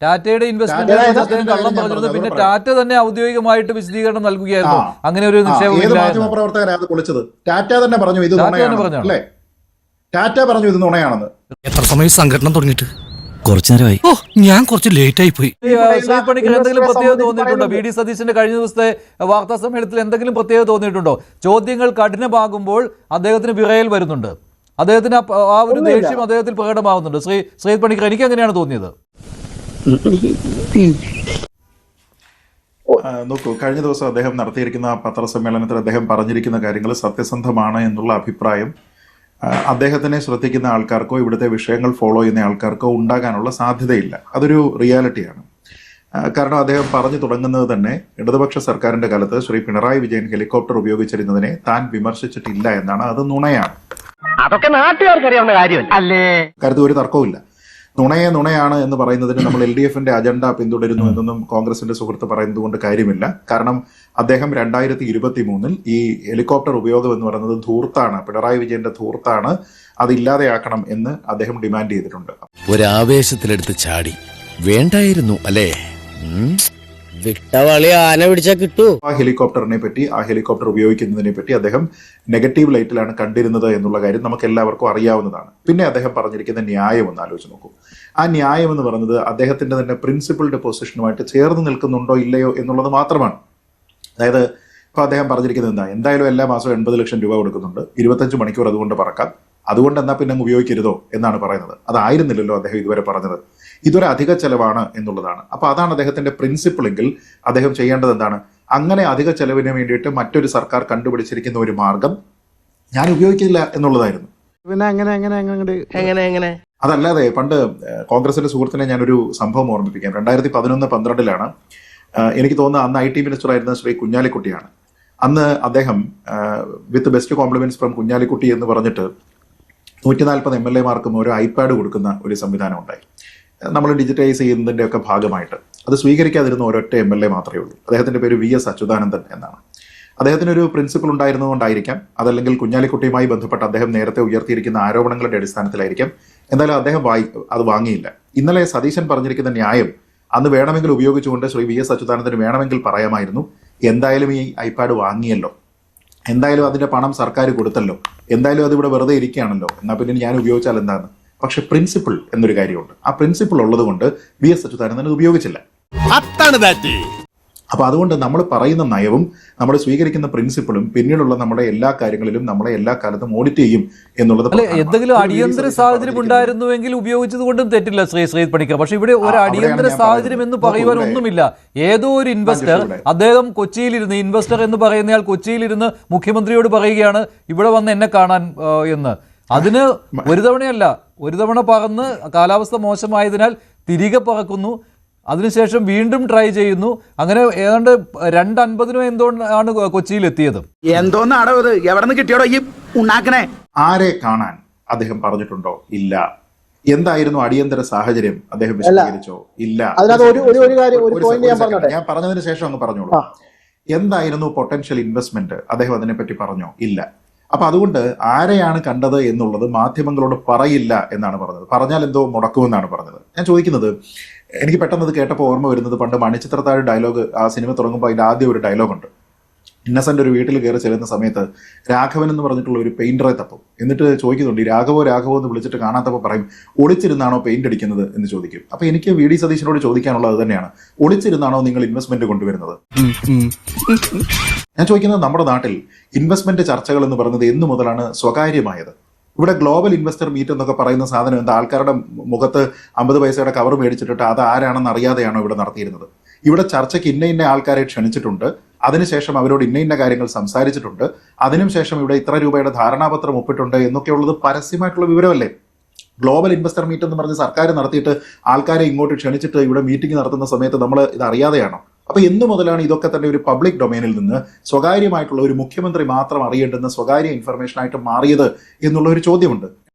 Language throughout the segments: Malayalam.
ടാറ്റയുടെ ഇൻവെസ്റ്റ്മെന്റ് അദ്ദേഹം കള്ളം പറഞ്ഞിരുന്നു. പിന്നെ ടാറ്റ തന്നെ ഔദ്യോഗികമായിട്ട് വിശദീകരണം നൽകുകയായിരുന്നു. അങ്ങനെ ഒരു നിക്ഷേപം മാധ്യമപ്രവർത്തകരാണ് പൊളിച്ചത്. ടാറ്റ തന്നെ പറഞ്ഞു ഇത് നുണയാണെന്ന്. ടാറ്റ പറഞ്ഞു ഇത് നുണയാണെന്ന്. എത്ര സമയം സംഘടന തുടങ്ങിയിട്ട്? കുറച്ചു നേരമായി. ഞാൻ കുറച്ച് ലേറ്റ് ആയി പോയി. ശ്രീജിത്ത് പണിക്കർ എന്തെങ്കിലും പ്രത്യേകത തോന്നിയിട്ടുണ്ടോ? വി ഡി സതീശന്റെ കഴിഞ്ഞ ദിവസത്തെ വാർത്താ സമ്മേളനത്തിൽ എന്തെങ്കിലും പ്രത്യേകത തോന്നിയിട്ടുണ്ടോ? ചോദ്യങ്ങൾ കഠിനമാകുമ്പോൾ അദ്ദേഹത്തിന് വിറയൽ വരുന്നുണ്ട്, അദ്ദേഹത്തിന് ആ ഒരു ദേഷ്യം അദ്ദേഹത്തിൽ പ്രകടമാകുന്നുണ്ട്. ശ്രീജിത്ത് പണിക്കർ, എനിക്ക് അങ്ങനെയാണ് തോന്നിയത്. നോക്കൂ, കഴിഞ്ഞ ദിവസം അദ്ദേഹം നടത്തിയിരിക്കുന്ന പത്രസമ്മേളനത്തിൽ അദ്ദേഹം പറഞ്ഞിരിക്കുന്ന കാര്യങ്ങൾ സത്യസന്ധമാണ് എന്നുള്ള അഭിപ്രായം അദ്ദേഹത്തിനെ ശ്രദ്ധിക്കുന്ന ആൾക്കാർക്കോ ഇവിടുത്തെ വിഷയങ്ങൾ ഫോളോ ചെയ്യുന്ന ആൾക്കാർക്കോ ഉണ്ടാകാനുള്ള സാധ്യതയില്ല. അതൊരു റിയാലിറ്റിയാണ്. കാരണം അദ്ദേഹം പറഞ്ഞു തുടങ്ങുന്നത് തന്നെ ഇടതുപക്ഷ സർക്കാരിന്റെ കാലത്ത് ശ്രീ പിണറായി വിജയൻ ഹെലികോപ്റ്റർ ഉപയോഗിച്ചിരുന്നതിനെ താൻ വിമർശിച്ചിട്ടില്ല എന്നാണ്. അത് നുണയാണ്. അതൊക്കെ നാട്ടുകാർക്കറിയാവുന്ന കാര്യമല്ല അല്ലേ? കാര്യത്തിൽ ഒരു തർക്കവുമില്ല. നുണയാണ് എന്ന് പറയുന്നതിന് നമ്മൾ LDFന്റെ അജണ്ട പിന്തുടരുന്നു എന്നൊന്നും കോൺഗ്രസിന്റെ സുഹൃത്ത് പറയുന്നത് കൊണ്ട് കാര്യമില്ല. കാരണം അദ്ദേഹം 2023 ഈ ഹെലികോപ്റ്റർ ഉപയോഗം എന്ന് പറയുന്നത് ധൂർത്താണ്, പിണറായി വിജയന്റെ ധൂർത്താണ്, അതില്ലാതെയാക്കണം എന്ന് അദ്ദേഹം ഡിമാൻഡ് ചെയ്തിട്ടുണ്ട്. ഒരാവേശത്തിലെടുത്ത് ചാടി വേണ്ടായിരുന്നു അല്ലേ? വിട്ടവളി ആന പിടിച്ചാ കിട്ടൂ. ആ ഹെലികോപ്റ്ററിനെ പറ്റി, ആ ഹെലികോപ്റ്റർ ഉപയോഗിക്കുന്നതിനെ പറ്റി അദ്ദേഹം നെഗറ്റീവ് ലൈറ്റിലാണ് കണ്ടിരുന്നത് എന്നുള്ള കാര്യം നമുക്ക് എല്ലാവർക്കും അറിയാവുന്നതാണ്. പിന്നെ അദ്ദേഹം പറഞ്ഞിരിക്കുന്ന ന്യായം ഒന്ന് ആലോചിച്ച് നോക്കൂ. ആ ന്യായം എന്ന് പറയുന്നത് അദ്ദേഹത്തിന്റെ തന്നെ പ്രിൻസിപ്പിൾഡ് പൊസിഷനുമായിട്ട് ചേർന്ന് നിൽക്കുന്നുണ്ടോ ഇല്ലയോ എന്നുള്ളത് മാത്രമാണ്. അതായത് ഇപ്പൊ അദ്ദേഹം പറഞ്ഞിരിക്കുന്നത് എന്തായാലും എല്ലാ മാസവും 80 ലക്ഷം രൂപ കൊടുക്കുന്നുണ്ട്, 25 മണിക്കൂർ അതുകൊണ്ട് പറക്കാം, അതുകൊണ്ട് എന്നാ പിന്നെ ഉപയോഗിക്കരുതോ എന്നാണ് പറയുന്നത്. അതായിരുന്നില്ലല്ലോ അദ്ദേഹം ഇതുവരെ പറഞ്ഞത്. ഇതൊരു അധിക ചെലവാണ് എന്നുള്ളതാണ്. അപ്പൊ അതാണ് അദ്ദേഹത്തിന്റെ പ്രിൻസിപ്പിൾ എങ്കിൽ അദ്ദേഹം ചെയ്യേണ്ടത് എന്താണ്? അങ്ങനെ അധിക ചെലവിന് വേണ്ടിയിട്ട് മറ്റൊരു സർക്കാർ കണ്ടുപിടിച്ചിരിക്കുന്ന ഒരു മാർഗം ഞാൻ ഉപയോഗിക്കില്ല എന്നുള്ളതായിരുന്നു. അതല്ലാതെ പണ്ട് കോൺഗ്രസിന്റെ സുഹൃത്തിനെ ഞാനൊരു സംഭവം ഓർമ്മിപ്പിക്കാം. 2011-12 എനിക്ക് തോന്നുന്നത് അന്ന് IT മിനിസ്റ്റർ ആയിരുന്ന ശ്രീ കുഞ്ഞാലിക്കുട്ടിയാണ്. അന്ന് അദ്ദേഹം വിത്ത് ബെസ്റ്റ് കോംപ്ലിമെന്റ്സ് ഫ്രം കുഞ്ഞാലിക്കുട്ടി എന്ന് പറഞ്ഞിട്ട് 140 MLA-മാർക്കും ഒരു iPad കൊടുക്കുന്ന ഒരു സംവിധാനം ഉണ്ടായി. നമ്മൾ ഡിജിറ്റൈസ് ചെയ്യുന്നതിന്റെ ഒക്കെ ഭാഗമായിട്ട് അത് സ്വീകരിക്കാതിരുന്ന ഒരൊറ്റ MLA മാത്രമേ ഉള്ളൂ. അദ്ദേഹത്തിന്റെ പേര് VS അച്യുതാനന്ദൻ എന്നാണ്. അദ്ദേഹത്തിനൊരു പ്രിൻസിപ്പിൾ ഉണ്ടായിരുന്നുകൊണ്ടായിരിക്കാം, അതല്ലെങ്കിൽ കുഞ്ഞാലിക്കുട്ടിയുമായി ബന്ധപ്പെട്ട് അദ്ദേഹം നേരത്തെ ഉയർത്തിയിരിക്കുന്ന ആരോപണങ്ങളുടെ അടിസ്ഥാനത്തിലായിരിക്കാം, എന്തായാലും അദ്ദേഹം അത് വാങ്ങിയില്ല. ഇന്നലെ സതീശൻ പറഞ്ഞിരിക്കുന്ന ന്യായം അന്ന് വേണമെങ്കിൽ ഉപയോഗിച്ചുകൊണ്ട് ശ്രീ VS അച്യുതാനന്ദന് വേണമെങ്കിൽ പറയാമായിരുന്നു, എന്തായാലും ഈ iPad വാങ്ങിയല്ലോ, എന്തായാലും അതിന്റെ പണം സർക്കാർ കൊടുത്തല്ലോ, എന്തായാലും അത് ഇവിടെ വെറുതെ ഇരിക്കുകയാണല്ലോ, എന്നാ പിന്നെ ഞാൻ ഉപയോഗിച്ചാൽ എന്താണ്? പക്ഷെ പ്രിൻസിപ്പിൾ എന്നൊരു കാര്യമുണ്ട്. ആ പ്രിൻസിപ്പിൾ ഉള്ളത് കൊണ്ട് VS അച്യുതാനന്ദൻ ഉപയോഗിച്ചില്ല. അപ്പൊ അതുകൊണ്ട് നമ്മൾ പറയുന്ന നയവും നമ്മൾ സ്വീകരിക്കുന്ന പ്രിൻസിപ്പിളും പിന്നീടുള്ള നമ്മുടെ എല്ലാ കാര്യങ്ങളിലും നമ്മളെ എല്ലാ കാലത്തും ഓഡിറ്റ് ചെയ്യും എന്നുള്ളത്. എന്തെങ്കിലും അടിയന്തര സാഹചര്യം ഉണ്ടായിരുന്നുവെങ്കിൽ ഉപയോഗിച്ചത് കൊണ്ടും തെറ്റില്ല ശ്രീജിത്ത് പണിക്കർ. പക്ഷെ ഇവിടെ ഒരു അടിയന്തര സാഹചര്യം എന്ന് പറയുവാൻ ഒന്നുമില്ല. ഏതോ ഒരു ഇൻവെസ്റ്റർ, അദ്ദേഹം കൊച്ചിയിലിരുന്ന്, ഇൻവെസ്റ്റർ എന്ന് പറയുന്നയാൾ കൊച്ചിയിലിരുന്ന് മുഖ്യമന്ത്രിയോട് പറയുകയാണ് ഇവിടെ വന്ന് എന്നെ കാണാൻ എന്ന്. അതിന് ഒരു തവണയല്ല, ഒരു തവണ പറന്ന് കാലാവസ്ഥ മോശമായതിനാൽ തിരികെ പറക്കുന്നു, അതിനുശേഷം വീണ്ടും ട്രൈ ചെയ്യുന്നു. അങ്ങനെ ഏതാണ്ട് 2:50 എന്തോന്നാണ് കൊച്ചിയിൽ എത്തിയത്. എന്തോന്നാടോ ഇത്? എവിടെ നിന്ന് കിട്ടിയോടോ ഈ ഉണ്ടാക്കണേ? ആരെ കാണാൻ അദ്ദേഹം പറഞ്ഞിട്ടുണ്ടോ? ഇല്ല. എന്തായിരുന്നു അടിയന്തര സാഹചര്യം അദ്ദേഹം വിശദീകരിച്ചോ? ഇല്ല. ഞാൻ പറഞ്ഞതിന് ശേഷം അങ്ങ് പറഞ്ഞോളൂ. എന്തായിരുന്നു പൊട്ടൻഷ്യൽ ഇൻവെസ്റ്റ്മെന്റ് അദ്ദേഹം അതിനെപ്പറ്റി പറഞ്ഞോ? ഇല്ല. അപ്പൊ അതുകൊണ്ട് ആരെയാണ് കണ്ടത് എന്നുള്ളത് മാധ്യമങ്ങളോട് പറയില്ല എന്നാണ് പറഞ്ഞത്. പറഞ്ഞാൽ എന്തോ മുടക്കുമെന്നാണ് പറഞ്ഞത്. ഞാൻ ചോദിക്കുന്നത്, എനിക്ക് പെട്ടെന്ന് അത് കേട്ടപ്പോൾ ഓർമ്മ വരുന്നത് പണ്ട് മണിച്ചിത്രത്താഴ് ഡയലോഗ്, ആ സിനിമ തുടങ്ങുമ്പോൾ അതിന്റെ ആദ്യം ഒരു ഡയലോഗുണ്ട്. ഇന്നസെന്റ് ഒരു വീട്ടിൽ കയറി ചെല്ലുന്ന സമയത്ത് രാഘവൻ എന്ന് പറഞ്ഞിട്ടുള്ള ഒരു പെയിന്ററെ തപ്പും. എന്നിട്ട് ചോദിക്കുന്നുണ്ട്, രാഘവോ എന്ന് വിളിച്ചിട്ട് കാണാത്തപ്പോൾ പറയും, ഒളിച്ചിരുന്നാണോ പെയിന്റ് അടിക്കുന്നത് എന്ന് ചോദിക്കും. അപ്പൊ എനിക്ക് VD സതീശനോട് ചോദിക്കാനുള്ളത് തന്നെയാണ്, ഒളിച്ചിരുന്നാണോ നിങ്ങൾ ഇൻവെസ്റ്റ്മെന്റ് കൊണ്ടുവരുന്നത്? ഞാൻ ചോദിക്കുന്നത്, നമ്മുടെ നാട്ടിൽ ഇൻവെസ്റ്റ്മെന്റ് ചർച്ചകൾ എന്ന് പറയുന്നത് എന്നു മുതലാണ് സ്വകാര്യമായത്? ഇവിടെ ഗ്ലോബൽ ഇൻവെസ്റ്റർ മീറ്റ് എന്നൊക്കെ പറയുന്ന സാധനം എന്താ? ആൾക്കാരുടെ മുഖത്ത് 50 പൈസയുടെ കവർ മേടിച്ചിട്ട് അത് ആരാണെന്ന് അറിയാതെയാണോ ഇവിടെ നടത്തിയിരുന്നത്? ഇവിടെ ചർച്ചയ്ക്ക് ഇന്ന ആൾക്കാരെ ക്ഷണിച്ചിട്ടുണ്ട്, അതിനുശേഷം അവരോട് ഇന്ന കാര്യങ്ങൾ സംസാരിച്ചിട്ടുണ്ട്, അതിനുശേഷം ഇവിടെ ഇത്ര രൂപയുടെ ധാരണാപത്രം ഒപ്പിട്ടുണ്ട് എന്നൊക്കെ ഉള്ളത് പരസ്യമായിട്ടുള്ള വിവരമല്ലേ? ഗ്ലോബൽ ഇൻവെസ്റ്റർ മീറ്റ് എന്ന് പറഞ്ഞ് സർക്കാർ നടത്തിയിട്ട് ആൾക്കാരെ ഇങ്ങോട്ട് ക്ഷണിച്ചിട്ട് ഇവിടെ മീറ്റിംഗ് നടത്തുന്ന സമയത്ത് നമ്മൾ ഇത് അറിയാതെയാണോ? അപ്പൊ എന്നു മുതലാണ് ഇതൊക്കെ തന്നെ ഒരു പബ്ലിക് ഡൊമൈനിൽ നിന്ന് സ്വകാര്യമായിട്ടുള്ള ഒരു മുഖ്യമന്ത്രി മാത്രം അറിയേണ്ടുന്ന സ്വകാര്യ ഇൻഫർമേഷൻ ആയിട്ട് മാറിയത് എന്നുള്ള ഒരു ചോദ്യമുണ്ട്.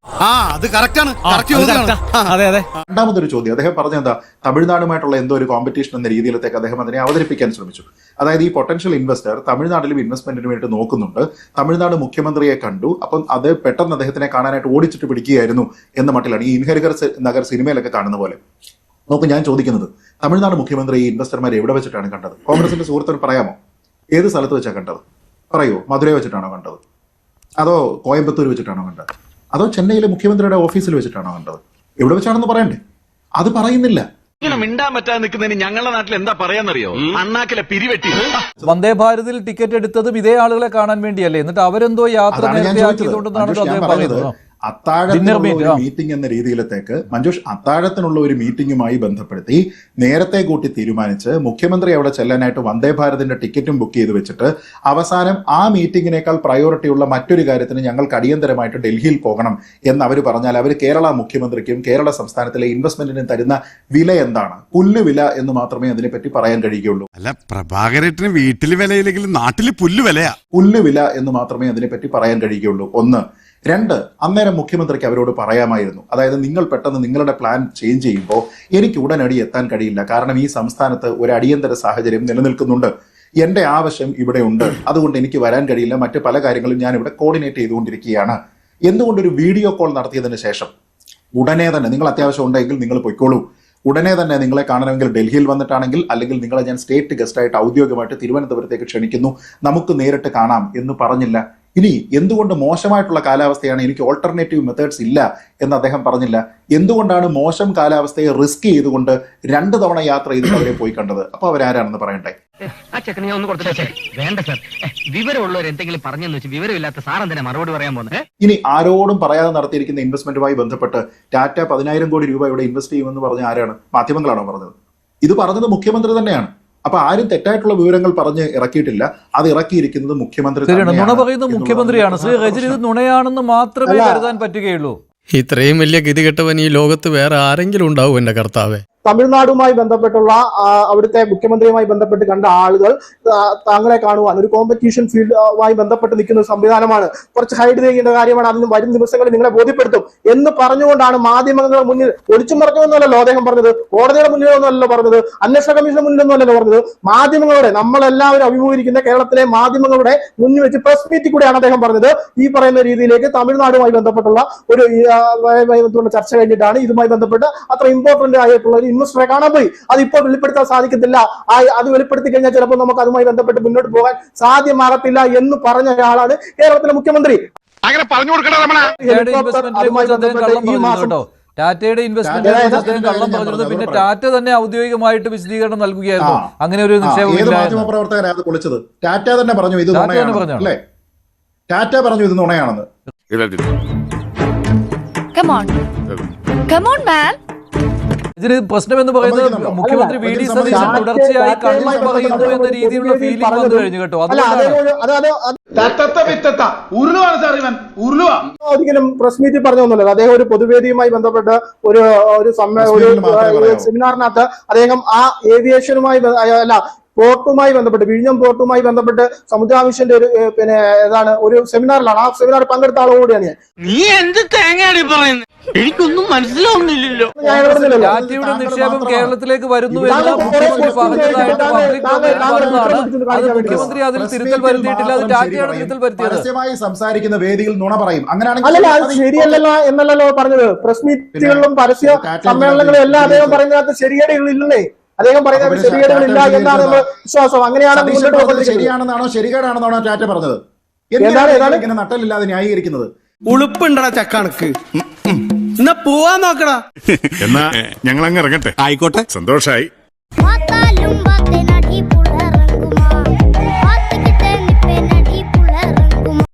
അത് കറക്റ്റാണ്. അതെ അതെ. രണ്ടാമതൊരു ചോദ്യം അദ്ദേഹം പറഞ്ഞ എന്താ, തമിഴ്നാടുമായിട്ടുള്ള എന്തോ ഒരു കോമ്പറ്റീഷൻ എന്ന രീതിയിലത്തേക്ക് അദ്ദേഹം അതിനെ അവതരിപ്പിക്കാൻ ശ്രമിച്ചു. അതായത് ഈ പൊട്ടൻഷ്യൽ ഇൻവെസ്റ്റർ തമിഴ്നാട്ടിലും ഇൻവെസ്റ്റ്മെന്റിന് വേണ്ടി നോക്കുന്നുണ്ട്, തമിഴ്നാട് മുഖ്യമന്ത്രിയെ കണ്ടു, അപ്പം അത് പെട്ടെന്ന് അദ്ദേഹത്തിനെ കാണാനായിട്ട് ഓടിച്ചിട്ട് പിടിക്കുകയായിരുന്നു എന്ന മട്ടിലാണ് ഈ ഇൻഹരിഹർ നഗർ സിനിമയിലൊക്കെ കാണുന്ന പോലെ. നോക്ക്, ഞാൻ ചോദിക്കുന്നത്, തമിഴ്നാട് മുഖ്യമന്ത്രി ഈ ഇൻവെസ്റ്റർമാരെ എവിടെ വെച്ചിട്ടാണ് കണ്ടത്? കോൺഗ്രസിന്റെ സുഹൃത്തിന് പറയാമോ? ഏത് സ്ഥലത്ത് വെച്ചാണ് കണ്ടത്? പറയൂ. മധുരൈ വെച്ചിട്ടാണോ കണ്ടത്? അതോ കോയമ്പത്തൂർ വെച്ചിട്ടാണോ കണ്ടത്? അതോ ചെന്നൈയിലെ മുഖ്യമന്ത്രിയുടെ ഓഫീസിൽ വെച്ചിട്ടാണോ കണ്ടത്? എവിടെ വെച്ചാണെന്ന് പറയണ്ടേ? അത് പറയുന്നില്ല. ഇങ്ങനെ മിണ്ടാൻ പറ്റാതെ നിൽക്കുന്നതിന് ഞങ്ങളുടെ നാട്ടിൽ എന്താ പറയാന്നറിയോ? അണ്ണാക്കിലെ പിരിവെട്ടി. വന്ദേ ഭാരതിൽ ടിക്കറ്റ് എടുത്തതും ഇതേ ആളുകളെ കാണാൻ വേണ്ടിയല്ലേ? എന്നിട്ട് അവരെന്തോ യാത്ര നേരത്തെ ആക്കിയതുകൊണ്ടെന്നാണ് അദ്ദേഹം പറയുന്നത്. അത്താഴത്തിനുള്ള ഒരു മീറ്റിംഗ് എന്ന രീതിയിലത്തേക്ക് മഞ്ജുഷ് അത്താഴത്തിനുള്ള ഒരു മീറ്റിംഗുമായി ബന്ധപ്പെടുത്തി നേരത്തെ കൂട്ടി തീരുമാനിച്ച് മുഖ്യമന്ത്രി അവിടെ ചെല്ലാനായിട്ട് വന്ദേ ഭാരതിന്റെ ടിക്കറ്റും ബുക്ക് ചെയ്ത് വെച്ചിട്ട് അവസാനം ആ മീറ്റിംഗിനേക്കാൾ പ്രയോറിറ്റി ഉള്ള മറ്റൊരു കാര്യത്തിന് ഞങ്ങൾക്ക് അടിയന്തരമായിട്ട് ഡൽഹിയിൽ പോകണം എന്ന് അവർ പറഞ്ഞാൽ അവർ കേരള മുഖ്യമന്ത്രിക്കും കേരള സംസ്ഥാനത്തിലെ ഇൻവെസ്റ്റ്മെന്റിനും തരുന്ന വില എന്താണ്? പുല്ലുവില എന്ന് മാത്രമേ അതിനെപ്പറ്റി പറയാൻ കഴിയുകയുള്ളൂ. അല്ല, പ്രഭാകരേട്ടന് വീട്ടിൽ വിലയില്ലെങ്കിലും നാട്ടിൽ പുല്ല് വിലയാ. പുല്ലുവില എന്ന് മാത്രമേ അതിനെപ്പറ്റി പറയാൻ കഴിയുകയുള്ളൂ. ഒന്ന്. രണ്ട്, അന്നേരം മുഖ്യമന്ത്രിക്ക് അവരോട് പറയാമായിരുന്നു, അതായത് നിങ്ങൾ പെട്ടെന്ന് നിങ്ങളുടെ പ്ലാൻ ചേഞ്ച് ചെയ്യുമ്പോൾ എനിക്ക് ഉടനടി എത്താൻ കഴിയില്ല, കാരണം ഈ സംസ്ഥാനത്ത് ഒരു അടിയന്തര സാഹചര്യം നിലനിൽക്കുന്നുണ്ട്, എന്റെ ആവശ്യം ഇവിടെ ഉണ്ട്, അതുകൊണ്ട് എനിക്ക് വരാൻ കഴിയില്ല, മറ്റു പല കാര്യങ്ങളും ഞാൻ ഇവിടെ കോർഡിനേറ്റ് ചെയ്തുകൊണ്ടിരിക്കുകയാണ്. എന്തുകൊണ്ടൊരു വീഡിയോ കോൾ നടത്തിയതിന് ശേഷം ഉടനെ തന്നെ നിങ്ങൾ അത്യാവശ്യം ഉണ്ടെങ്കിൽ നിങ്ങൾ പൊയ്ക്കോളൂ, ഉടനെ തന്നെ നിങ്ങളെ കാണണമെങ്കിൽ ഡൽഹിയിൽ വന്നിട്ടാണെങ്കിൽ, അല്ലെങ്കിൽ നിങ്ങളെ ഞാൻ സ്റ്റേറ്റ് ഗസ്റ്റായിട്ട് ഔദ്യോഗികമായിട്ട് തിരുവനന്തപുരത്തേക്ക് ക്ഷണിക്കുന്നു, നമുക്ക് നേരിട്ട് കാണാം എന്ന് പറഞ്ഞില്ല? ഇനി എന്തുകൊണ്ട് മോശമായിട്ടുള്ള കാലാവസ്ഥയാണ്, എനിക്ക് ഓൾട്ടർനേറ്റീവ് മെത്തേഡ്സ് ഇല്ല എന്ന് അദ്ദേഹം പറഞ്ഞില്ല? എന്തുകൊണ്ടാണ് മോശം കാലാവസ്ഥയെ റിസ്ക് ചെയ്തുകൊണ്ട് 2 തവണ യാത്ര ചെയ്തിട്ട് അവരെ പോയി കണ്ടത്? അപ്പൊ അവരാരാണെന്ന് പറയട്ടെ. ആ ചെക്കനെ ഒന്ന് കൊടുത്തിട്ട് വേണ്ട സാർ, വിവരമുള്ളവർ എന്തെങ്കിലും പറഞ്ഞെന്ന് വെച്ച് വിവരമില്ലാത്ത സാർ എന്തിനാ മറുപടി പറയാൻ പോകുന്നത്? ഇനി ആരോടും പറയാതെ നടത്തിയിരിക്കുന്ന ഇൻവെസ്റ്റ്മെന്റുമായി ബന്ധപ്പെട്ട് ടാറ്റ 10,000 കോടി രൂപ ഇവിടെ ഇൻവെസ്റ്റ് ചെയ്യുമെന്ന് പറഞ്ഞ ആരാണ്? മാധ്യമങ്ങളാണോ പറഞ്ഞത്? ഇത് പറഞ്ഞത് മുഖ്യമന്ത്രി തന്നെയാണ്. അപ്പൊ ആരും തെറ്റായിട്ടുള്ള വിവരങ്ങൾ പറഞ്ഞ് ഇറക്കിയിട്ടില്ല, അത് ഇറക്കിയിരിക്കുന്നത് മുഖ്യമന്ത്രി തന്നെയാണ്. നുണ പറയുന്നത് മുഖ്യമന്ത്രിയാണ്. ശ്രീ രജനി, ഇത് നുണയാണെന്ന് മാത്രമേ കരുതാൻ പറ്റുകയുള്ളൂ. ഇത്രയും വലിയ ഗതികെട്ടവൻ ഈ ലോകത്ത് വേറെ ആരെങ്കിലും ഉണ്ടാവും എന്റെ കർത്താവേ? തമിഴ്നാടുമായി ബന്ധപ്പെട്ടുള്ള അവിടുത്തെ മുഖ്യമന്ത്രിയുമായി ബന്ധപ്പെട്ട് കണ്ട ആളുകൾ താങ്കളെ കാണുവാൻ ഒരു കോമ്പറ്റീഷൻ ഫീൽഡുമായി ബന്ധപ്പെട്ട് നിൽക്കുന്ന ഒരു സംവിധാനമാണ്, കുറച്ച് ഹൈഡ് ചെയ്യേണ്ട കാര്യമാണ്, അതിന് വരും ദിവസങ്ങളിൽ നിങ്ങളെ ബോധ്യപ്പെടുത്തും എന്ന് പറഞ്ഞുകൊണ്ടാണ് മാധ്യമങ്ങളുടെ മുന്നിൽ ഒളിച്ചും മറഞ്ഞൊന്നുമല്ലോ അദ്ദേഹം പറഞ്ഞത്, കോടതിയുടെ മുന്നിലൊന്നുമല്ലോ പറഞ്ഞത്, അന്വേഷണ കമ്മീഷന്റെ മുന്നിലൊന്നുമല്ലോ പറഞ്ഞത്, മാധ്യമങ്ങളുടെ നമ്മളെല്ലാവരും അഭിമുഖീകരിക്കുന്ന കേരളത്തിലെ മാധ്യമങ്ങളുടെ മുന്നിൽ വെച്ച് പ്രസ് മീറ്റിൽ കൂടെയാണ് അദ്ദേഹം പറഞ്ഞത്. ഈ പറയുന്ന രീതിയിലേക്ക് തമിഴ്നാടുമായി ബന്ധപ്പെട്ടുള്ള ഒരു ചർച്ച കഴിഞ്ഞിട്ടാണ് ഇതുമായി ബന്ധപ്പെട്ട് അത്ര ഇമ്പോർട്ടന്റ് ആയിട്ടുള്ള ഒരു ഇൻവെസ്റ്ററെ കാണാൻ പോയി. അത് ഇപ്പോൾ വെളിപ്പെടുത്താൻ സാധിക്കത്തില്ല, അത് വെളിപ്പെടുത്തി കഴിഞ്ഞാൽ ചിലപ്പോൾ നമുക്ക് അതുമായി ബന്ധപ്പെട്ട് മുന്നോട്ട് പോകാൻ സാധ്യമാകത്തില്ല എന്ന് പറഞ്ഞ ഒരാളാണ് കേരളത്തിലെ മുഖ്യമന്ത്രി. അങ്ങനെ പറഞ്ഞു കൊടുക്കണം. ടാറ്റയുടെ ഇൻവെസ്റ്റ്മെന്റ് അദ്ദേഹം കള്ളം പറഞ്ഞത്, പിന്നെ ടാറ്റ തന്നെ ഔദ്യോഗികമായിട്ട് വിശദീകരണം നൽകുകയായിരുന്നു, അങ്ങനെ ഒരു നിക്ഷേപം മാധ്യമപ്രവർത്തകരാണ് അത് പൊളിച്ചത്. ടാറ്റ തന്നെ പറഞ്ഞു ഇത് നുണയാണെന്ന്, അല്ലേ? ടാറ്റ പറഞ്ഞു ഇത് നുണയാണെന്ന്. ഇതിന് പ്രശ്നം എന്ന് പറയുന്നത് മുഖ്യമന്ത്രി വി ഡി സതീശൻ തുടർച്ചയായി കള്ളം പറയുന്നു എന്ന രീതിയിലുള്ള ഫീലിംഗ് വന്നു കഴിഞ്ഞു കേട്ടോ. ഒരിക്കലും പ്രസ് മീറ്റിൽ പറഞ്ഞൊന്നുമല്ല, അദ്ദേഹം ഒരു പൊതുവേദിയുമായി ബന്ധപ്പെട്ട് ഒരു സെമിനാറിനകത്ത് അദ്ദേഹം ആ ഏവിയേഷനുമായി അല്ല പോർട്ടുമായി ബന്ധപ്പെട്ട്, വിഴിഞ്ഞം പോർട്ടുമായി ബന്ധപ്പെട്ട് സമുദ്രാമിഷന്റെ ഒരു ഒരു സെമിനാറിലാണ്, ആ സെമിനാറിൽ പങ്കെടുത്ത ആളോടെയാണ് ഞാൻ. നീ എന്ത് തേങ്ങയാണ് പറയുന്നത്? എനിക്കൊന്നും മനസ്സിലാവുന്നില്ലല്ലോ. ടാറ്റയുടെ നിക്ഷേപം കേരളത്തിലേക്ക് വരുന്നു എന്ന് മുഖ്യമന്ത്രി പറഞ്ഞതായിട്ട് അത് മുഖ്യമന്ത്രി അതിൽ തിരുത്തൽ വരുത്തിയിട്ടില്ല, അത് ടാറ്റയാണ് തിരുത്തൽ വരുത്തിയത്. പരസ്യമായി സംസാരിക്കുന്ന വേദിയിൽ നുണ പറയും, അല്ലല്ല, അത് ശരിയല്ലല്ലോ എന്നല്ലല്ലോ പറഞ്ഞത്. പ്രസ് മീറ്റുകളിലും പരസ്യ സമ്മേളനങ്ങളും എല്ലാം അദ്ദേഹം പറയുന്നതിനകത്ത് ശരികേടുകളില്ലേ? അദ്ദേഹം പറയുന്നത് ശരികേടുകളില്ല എന്നാണ് നമ്മൾ വിശ്വാസം. അങ്ങനെയാണ് ശരിയാണെന്നാണോ ശരികേടാണെന്നാണോ ടാറ്റ പറഞ്ഞത്? ഇങ്ങനെ നട്ടലില്ലാതെ ന്യായീകരിക്കുന്നത്? ഉളുപ്പുണ്ടടാ ചക്കണക്ക്. എന്നാ പോവാൻ നോക്കടാ. എന്നാ ഞങ്ങൾ അങ്ങ് ഇറങ്ങട്ടെ. ആയിക്കോട്ടെ, സന്തോഷായി.